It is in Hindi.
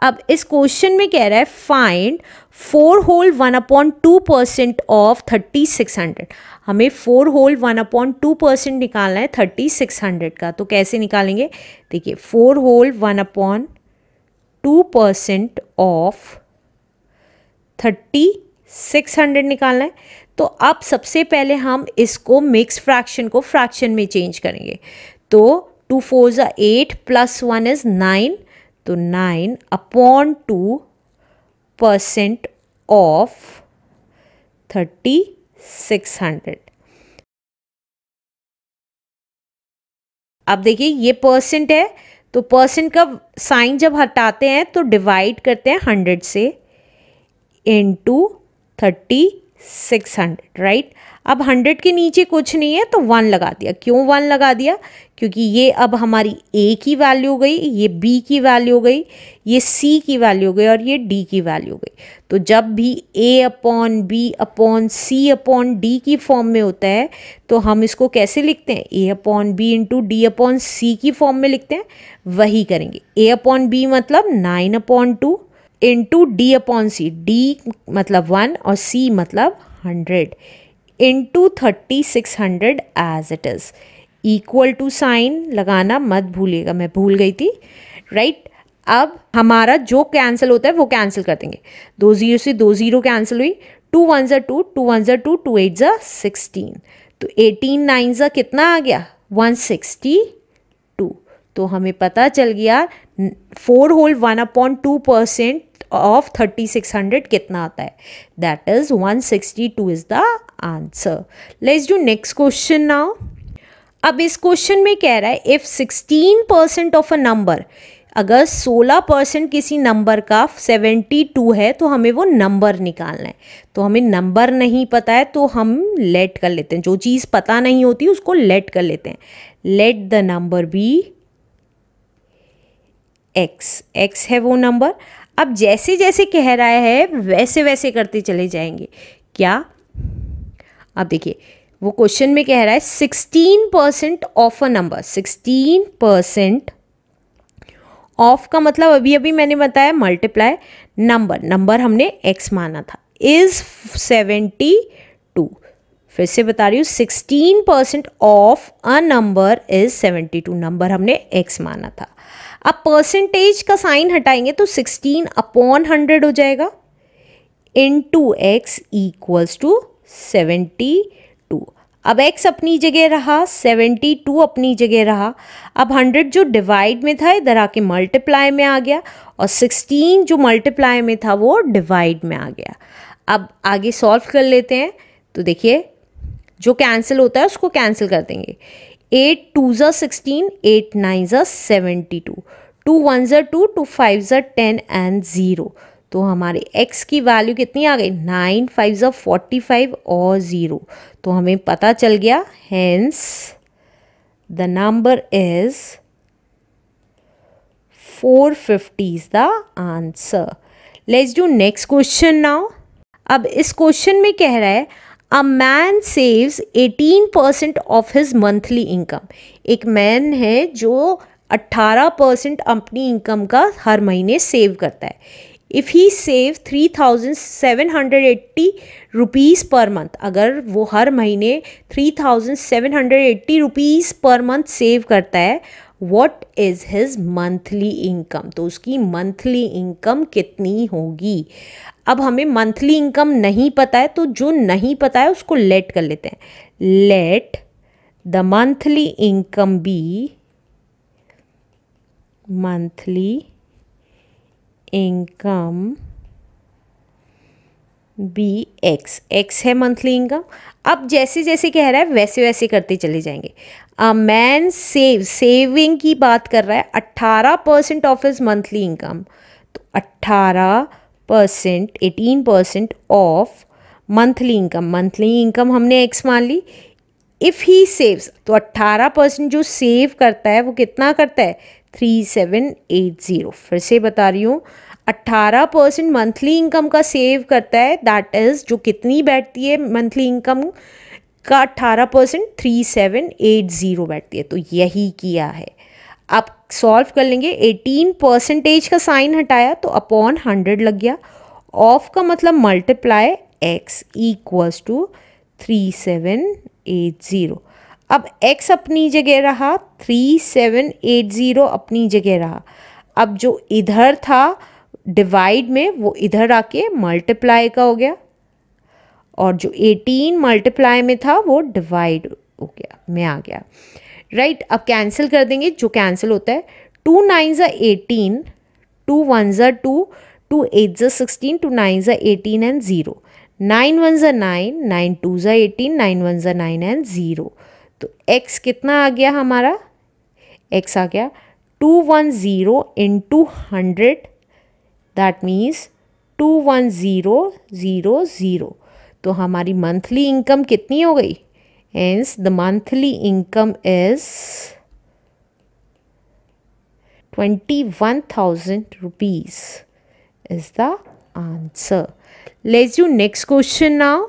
अब इस क्वेश्चन में कह रहा है फाइंड 4 होल 1/2% ऑफ 3600। हमें 4 होल 1/2% निकालना है 3600 का। तो कैसे निकालेंगे? देखिए 4 होल 1/2% ऑफ 3600 निकालना है। तो अब सबसे पहले हम इसको मिक्स फ्रैक्शन को फ्रैक्शन में चेंज करेंगे। तो 2 4 ज़ा 8 प्लस 1 इज 9। तो 9/2% ऑफ 3600। अब देखिए ये परसेंट है, तो परसेंट का साइन जब हटाते हैं तो डिवाइड करते हैं 100 से इंटू 3600, राइट। अब 100 के नीचे कुछ नहीं है तो 1 लगा दिया। क्यों 1 लगा दिया? क्योंकि ये अब हमारी A की वैल्यू हो गई, ये B की वैल्यू हो गई, ये C की वैल्यू हो गई और ये D की वैल्यू हो गई। तो जब भी A/B/C/D की फॉर्म में होता है तो हम इसको कैसे लिखते हैं? A/B इंटू D/C की फॉर्म में लिखते हैं। वही करेंगे। A/B मतलब 9/2 इंटू D/C, D मतलब 1 और C मतलब 100 into 3600 as it is. Equal to sign लगाना मत भूलिएगा, मैं भूल गई थी, राइट। अब हमारा जो कैंसिल होता है वो कैंसिल कर देंगे। 2 0 से 2 0 कैंसिल हुई। 2 1 ज़ा 2, 2 1 ज़ा 2, 2 8 ज़ा 16। तो 18 9 ज़ा कितना आ गया? 162। तो हमें पता चल गया 4 होल 1/2% ऑफ 3600 कितना आता है। That is 162 is the answer. Let's do next question now. अब इस क्वेश्चन में कह रहा है इफ 16% ऑफ अ नंबर, अगर 16% किसी नंबर का 72 है तो हमें वो नंबर निकालना है। तो हमें नंबर नहीं पता है तो हम लेट कर लेते हैं। जो चीज़ पता नहीं होती उसको लेट कर लेते हैं। Let the number be X. X है वो नंबर। अब जैसे जैसे कह रहा है वैसे वैसे करते चले जाएंगे। क्या? अब देखिए वो क्वेश्चन में कह रहा है 16% ऑफ अ नंबर। 16% ऑफ का मतलब अभी अभी मैंने बताया मल्टीप्लाई नंबर। नंबर हमने x माना था, इज 72। फिर से बता रही हूँ 16% of a number is 72। Number हमने x माना था। अब परसेंटेज का साइन हटाएंगे तो 16/100 हो जाएगा इंटू x इक्वल्स टू 72। अब x अपनी जगह रहा, 72 अपनी जगह रहा। अब 100 जो डिवाइड में था इधर आके मल्टीप्लाई में आ गया और 16 जो मल्टीप्लाई में था वो डिवाइड में आ गया। अब आगे सॉल्व कर लेते हैं। तो देखिए जो कैंसिल होता है उसको कैंसिल कर देंगे। 8 2 ज़ा 16, 8 9 ज़ा 72, 2 1 ज़ा 2, 2 5 ज़ा 10 एंड 0। तो हमारे x की वैल्यू कितनी आ गई? 9 5 ज़ा 45 और 0। तो हमें पता चल गया hence the number is 450 is the answer. Let's do next question now. अब इस क्वेश्चन में कह रहा है a man saves 18% of his monthly income. एक मैन है जो 18% अपनी इनकम का हर महीने सेव करता है। If he save 3780 rupees per month, अगर वो हर महीने 3780 रुपीज़ पर मंथ सेव करता है, what is his monthly income? तो उसकी मंथली इनकम कितनी होगी? अब हमें मंथली इनकम नहीं पता है तो जो नहीं पता है उसको लेट कर लेते हैं। Let the monthly income be monthly income be X. X है मंथली इनकम। अब जैसे जैसे कह रहा है वैसे वैसे करते चले जाएंगे। अ मैन सेविंग की बात कर रहा है 18% ऑफ हिज मंथली इनकम। तो 18% of monthly income. Monthly income हमने एक्स मान ली। इफ़ ही सेव्स, तो 18% जो सेव करता है वो कितना करता है? 3780। फिर से बता रही हूँ 18% मंथली इनकम का सेव करता है। दैट इज़ जो कितनी बैठती है मंथली इनकम का 18% 3780 बैठती है। तो यही किया है। आप सॉल्व कर लेंगे, 18% का साइन हटाया तो अपॉन 100 लग गया, ऑफ का मतलब मल्टीप्लाई x इक्वल्स टू 3780। अब x अपनी जगह रहा, 3780 अपनी जगह रहा। अब जो इधर था डिवाइड में वो इधर आके मल्टीप्लाई का हो गया, और जो 18 मल्टीप्लाई में था वो डिवाइड हो गया में आ गया, राइट। अब कैंसिल कर देंगे, जो कैंसिल होता है 2 9 ज़ा 18, 2 1 ज़ा 2, 2 8 ज़ा 16, 2 9 ज़ा 18 एंड 0, 9 1 ज़ा 9, 9 2 ज़ा 18, 9 1 ज़ा 9 एंड 0। तो x कितना आ गया हमारा, x आ गया 210 इंटू 100, दैट मीन्स 21000। तो हमारी मंथली इनकम कितनी हो गई, hence the monthly income is 21,000 rupees is the answer. Let's do next question now.